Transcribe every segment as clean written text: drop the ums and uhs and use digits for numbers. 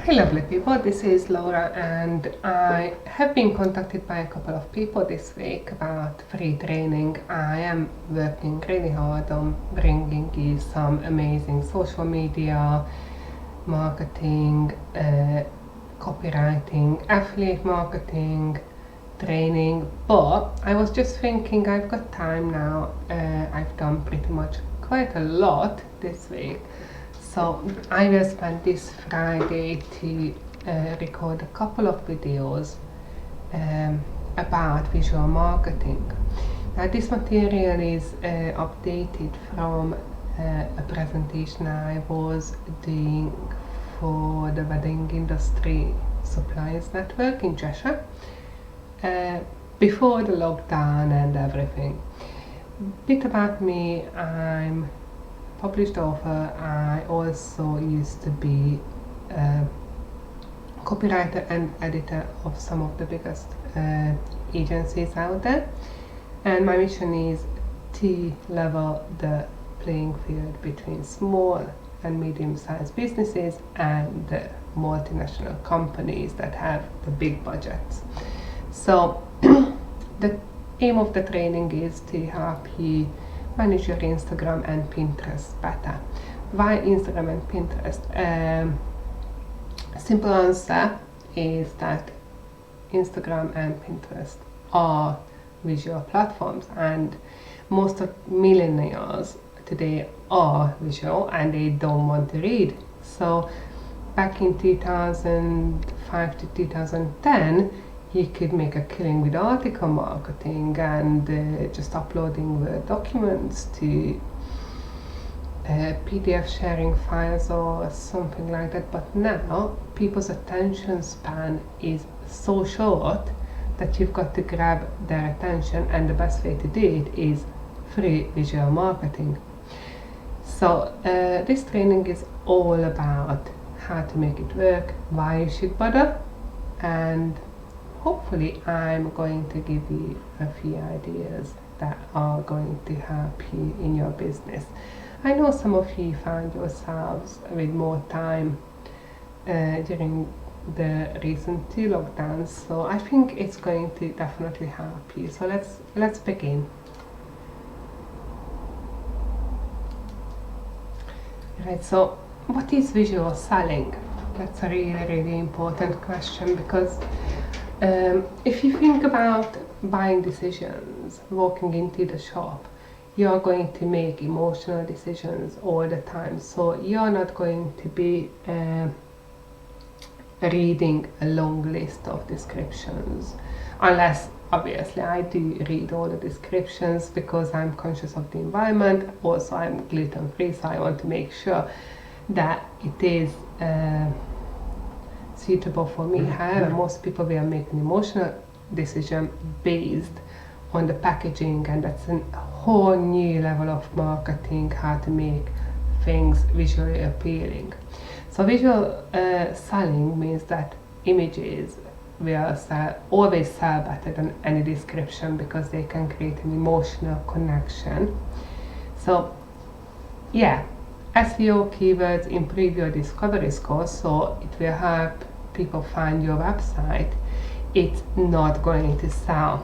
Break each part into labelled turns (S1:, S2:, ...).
S1: Hi lovely people, this is Laura and I have been contacted by a couple of people this week about free training. I am working really hard on bringing you some amazing social media, marketing, copywriting, affiliate marketing, training, but I was just thinking I've got time now. I've done pretty much quite a lot this week. So I will spend this Friday to record a couple of videos about visual marketing. Now this material is updated from a presentation I was doing for the wedding industry suppliers network in Cheshire before the lockdown and everything. Bit about me, I'm published author. I also used to be a copywriter and editor of some of the biggest agencies out there, and my mission is to level the playing field between small and medium-sized businesses and the multinational companies that have the big budgets. So the aim of the training is to help you manage your Instagram and Pinterest better. Why Instagram and Pinterest? Simple answer is that Instagram and Pinterest are visual platforms, and most of millennials today are visual and they don't want to read. So back in 2005 to 2010, you could make a killing with article marketing and just uploading Word documents to PDF sharing files or something like that. But now people's attention span is so short that you've got to grab their attention, and the best way to do it is free visual marketing. So this training is all about how to make it work, why you should bother, and hopefully I'm going to give you a few ideas that are going to help you in your business. I know some of you found yourselves with more time during the recent 2 lockdowns, so I think it's going to definitely help you. So let's begin. Right, so what is visual selling? That's a really important question, because if you think about buying decisions, walking into the shop, you're going to make emotional decisions all the time. So you're not going to be reading a long list of descriptions, unless obviously I do read all the descriptions because I'm conscious of the environment. Also, I'm gluten free, so I want to make sure that it is suitable for me. However, most people will make an emotional decision based on the packaging, and that's a whole new level of marketing, how to make things visually appealing. So visual selling means that images will always sell better than any description, because they can create an emotional connection. So yeah, SEO keywords improve your discovery score, so it will help people find your website. It's not going to sell.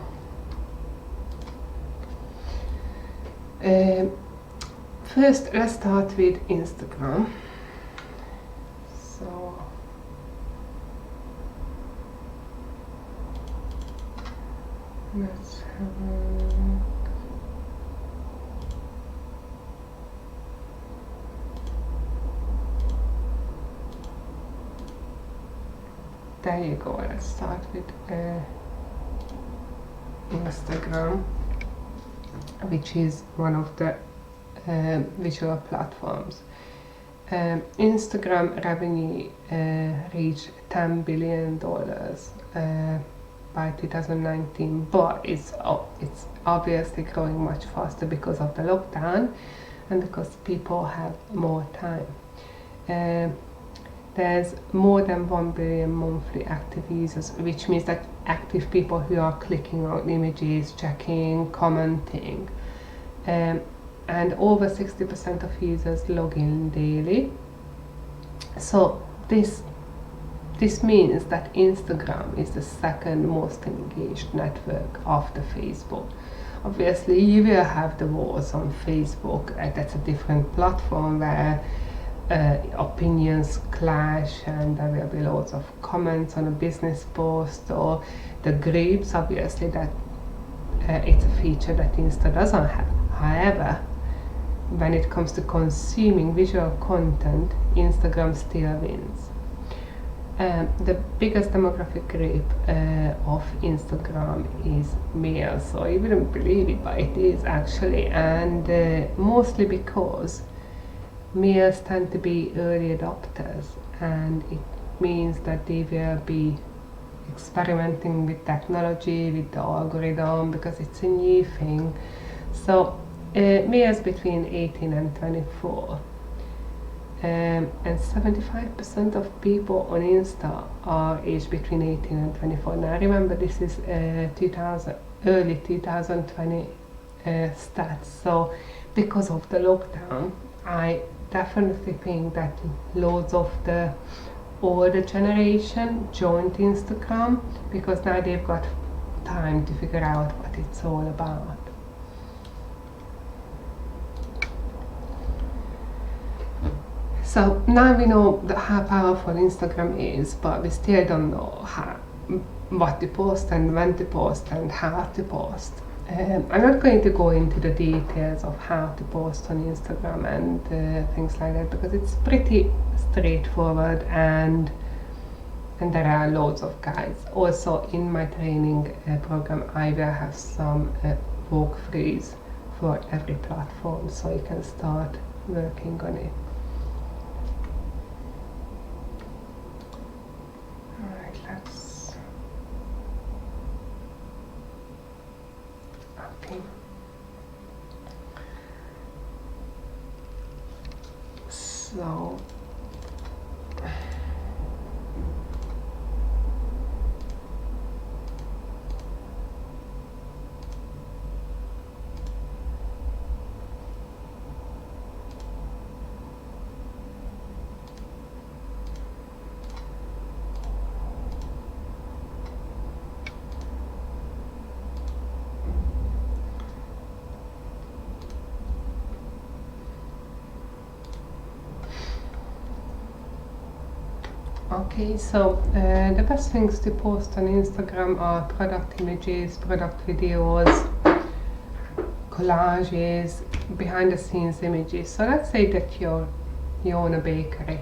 S1: First, let's start with Instagram. So let's have a look. There you go. Let's start with Instagram, which is one of the visual platforms. Instagram revenue reached $10 billion by 2019, but it's obviously growing much faster because of the lockdown and because people have more time. There's more than 1 billion monthly active users, which means that active people who are clicking on images, checking, commenting, and over 60% of users log in daily. So this This means that Instagram is the second most engaged network after Facebook. Obviously, you will have the wars on Facebook. That's a different platform where opinions clash and there will be loads of comments on a business post or the groups. Obviously, that it's a feature that Insta doesn't have. However, when it comes to consuming visual content, Instagram still wins. The biggest demographic group of Instagram is males, so you wouldn't believe it, but it is actually, and mostly because males tend to be early adopters, and it means that they will be experimenting with technology, with the algorithm, because it's a new thing. So males between 18 and 24. And 75% of people on Insta are aged between 18 and 24. Now remember, this is early 2020 stats. So because of the lockdown, I definitely think that loads of the older generation joined Instagram because now they've got time to figure out what it's all about. So now we know how powerful Instagram is, but we still don't know what to post and when to post and how to post. I'm not going to go into the details of how to post on Instagram and things like that because it's pretty straightforward and there are loads of guides. Also in my training program I will have some walkthroughs for every platform so you can start working on it. So okay, so the best things to post on Instagram are product images, product videos, collages, behind the scenes images. So let's say that you own a bakery.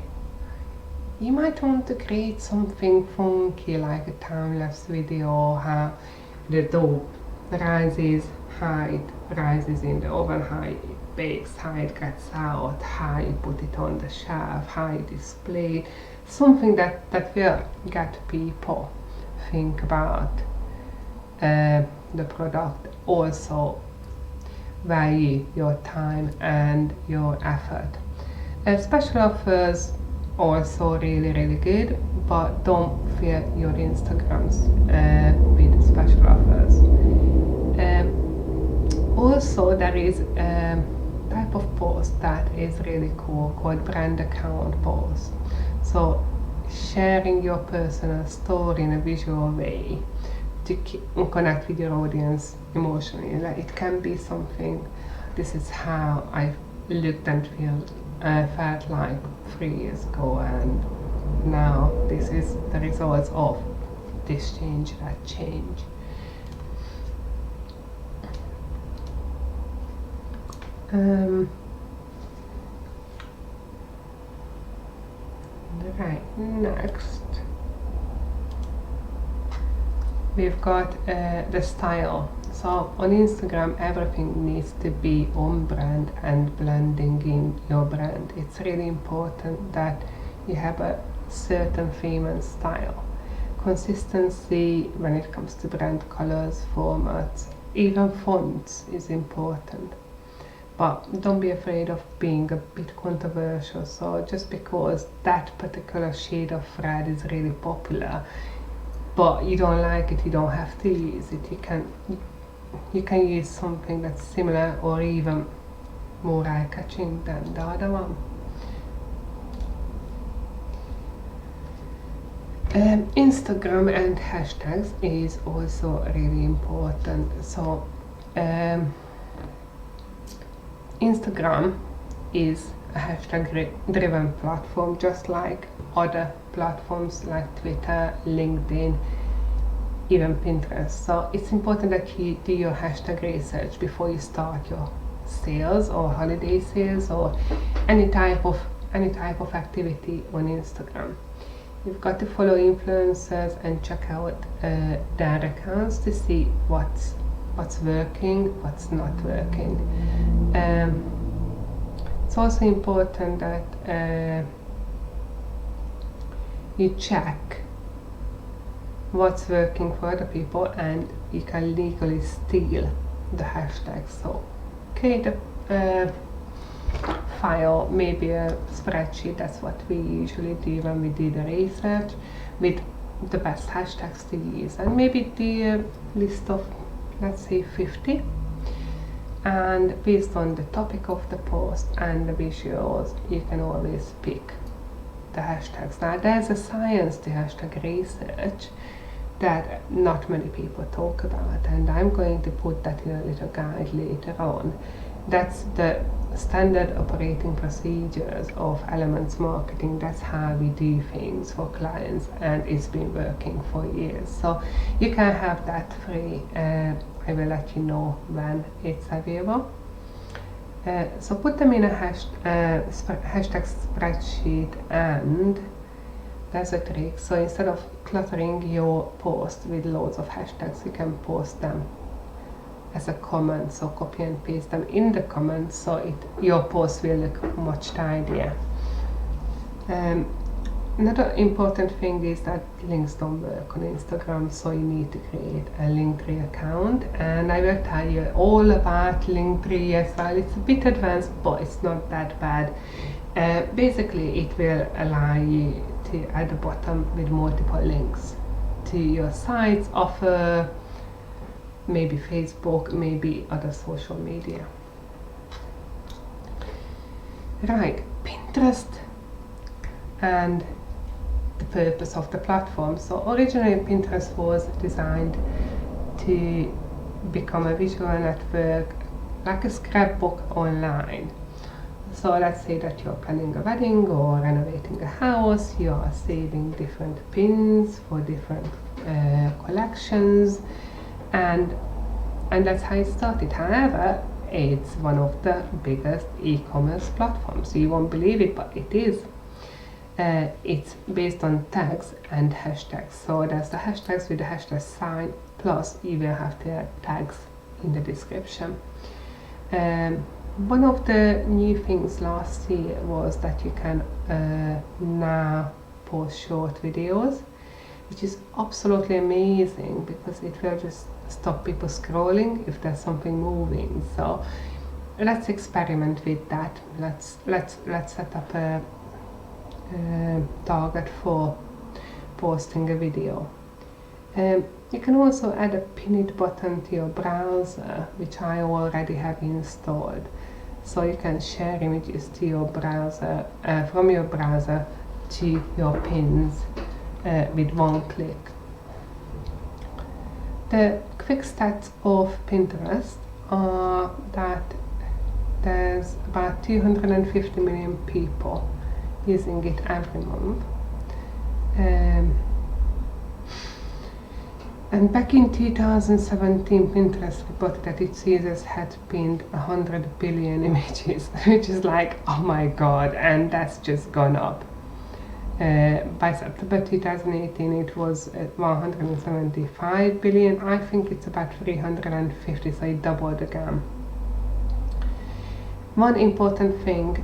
S1: You might want to create something funky like a time-lapse video, how the dough rises, how it rises in the oven, how it bakes, how it gets out, how you put it on the shelf, how you display it. Something that will get people think about the product, also value your time and your effort. Special offers also really good, but don't fill your Instagrams with special offers. Also there is a type of post that is really cool called brand account post. So sharing your personal story in a visual way to connect with your audience emotionally. Like it can be something, this is how I looked and felt like 3 years ago, and now this is the results of this change, that change. Right, next we've got the style. So on Instagram everything needs to be on brand and blending in your brand. It's really important that you have a certain theme and style. Consistency when it comes to brand colors, formats, even fonts is important. But don't be afraid of being a bit controversial. So just because that particular shade of red is really popular, but you don't like it, you don't have to use it. You can use something that's similar or even more eye-catching than the other one. Instagram and hashtags is also really important. So Instagram is a hashtag driven platform, just like other platforms like Twitter, LinkedIn, even Pinterest. So it's important that you do your hashtag research before you start your sales or holiday sales or any type of activity on Instagram. You've got to follow influencers and check out their accounts to see what's working, what's not working. It's also important that you check what's working for other people, and you can legally steal the hashtag. So create a file, maybe a spreadsheet. That's what we usually do when we do the research, with the best hashtags to use, and maybe do a list of, let's say, 50, and based on the topic of the post and the visuals, you can always pick the hashtags. Now there's a science to hashtag research that not many people talk about, and I'm going to put that in a little guide later on. That's the standard operating procedures of Elements Marketing. That's how we do things for clients, and it's been working for years. So you can have that free. I will let you know when it's available. So put them in a hashtag spreadsheet, and there's a trick. So instead of cluttering your post with loads of hashtags, you can post them as a comment, so copy and paste them in the comments, so your post will look much tidier. Another important thing is that links don't work on Instagram, so you need to create a Linktree account, and I will tell you all about Linktree as well. It's a bit advanced, but it's not that bad. Basically, it will allow you to at the bottom with multiple links to your sites, offer, maybe Facebook, maybe other social media. Right, Pinterest and the purpose of the platform. So originally Pinterest was designed to become a visual network, like a scrapbook online. So let's say that you're planning a wedding or renovating a house, you are saving different pins for different collections, and that's how it started. However, it's one of the biggest e-commerce platforms. You won't believe it, but it is. It's based on tags and hashtags. So there's the hashtags with the hashtag sign, plus you will have the tags in the description. One of the new things last year was that you can now post short videos, which is absolutely amazing because it will just stop people scrolling if there's something moving. So let's experiment with that. Let's set up a target for posting a video. You can also add a pinned button to your browser, which I already have installed. So you can share images to your browser, from your browser to your pins with one click. The quick stats of Pinterest are that there's about 250 million people using it every month. And back in 2017, Pinterest reported that its users had pinned 100 billion images, which is like, oh my god, and that's just gone up. By September 2018, it was at 175 billion. I think it's about 350, so it doubled again. One important thing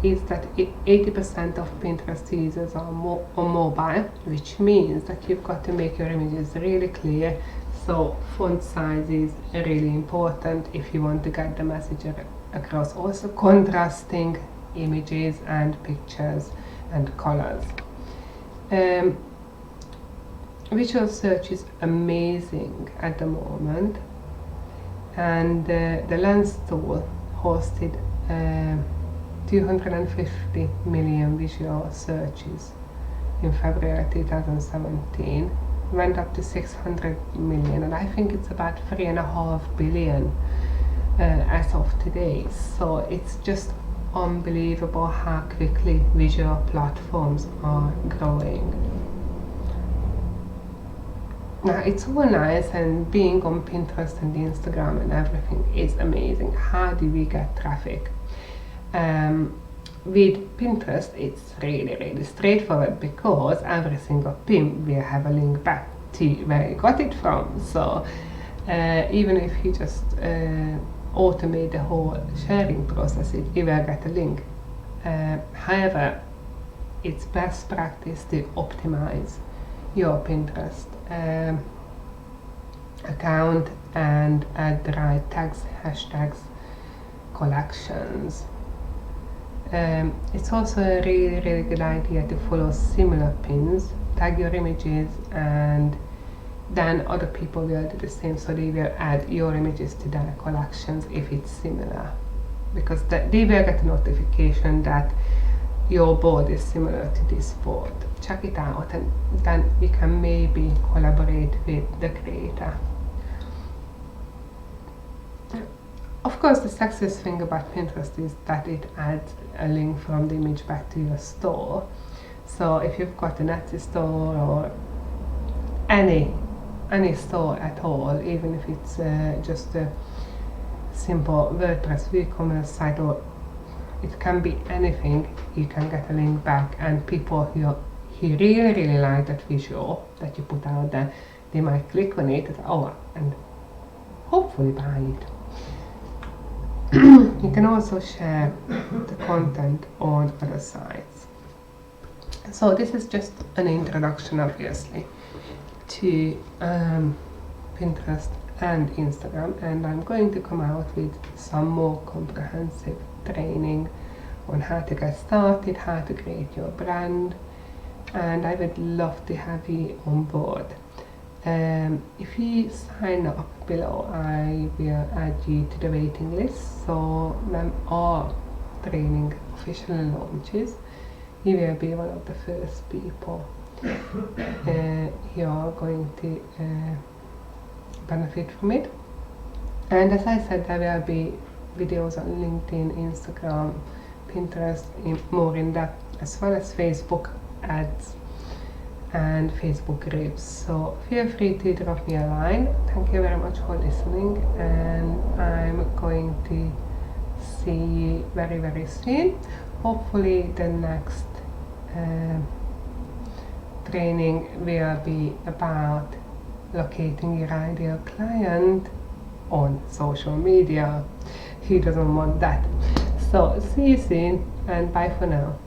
S1: is that 80% of Pinterest users are on mobile, which means that you've got to make your images really clear. So font size is really important if you want to get the message across. Also contrasting images and pictures and colors. Visual search is amazing at the moment, and the Lens tool hosted 250 million visual searches in February 2017, went up to 600 million, and I think it's about 3.5 billion as of today. So it's just unbelievable how quickly visual platforms are growing. Now it's all nice, and being on Pinterest and Instagram and everything is amazing. How do we get traffic? With Pinterest, it's really straightforward, because every single pin will have a link back to where you got it from. So even if you just automate the whole sharing process, you will get a link. However, it's best practice to optimize your Pinterest account and add the right tags, hashtags, collections. It's also a really good idea to follow similar pins, tag your images, and then other people will do the same, so they will add your images to their collections if it's similar, because they will get a notification that your board is similar to this board. Check it out, and then you can maybe collaborate with the creator. Of course, the sexiest thing about Pinterest is that it adds a link from the image back to your store. So if you've got an Etsy store or any store at all, even if it's just a simple WordPress WooCommerce site, or it can be anything, you can get a link back, and people who really like that visual that you put out there, they might click on it and hopefully buy it. You can also share the content on other sites. So this is just an introduction, obviously, to Pinterest and Instagram, and I'm going to come out with some more comprehensive training on how to get started, how to create your brand, and I would love to have you on board. If you sign up below, I will add you to the waiting list. So when our training officially launches, you will be one of the first people who are going to benefit from it. And as I said, there will be videos on LinkedIn, Instagram, Pinterest, more in depth, as well as Facebook ads and Facebook groups. So feel free to drop me a line. Thank you very much for listening, and I'm going to see you very soon. Hopefully the next training will be about locating your ideal client on social media. Who doesn't want that? So see you soon, and bye for now.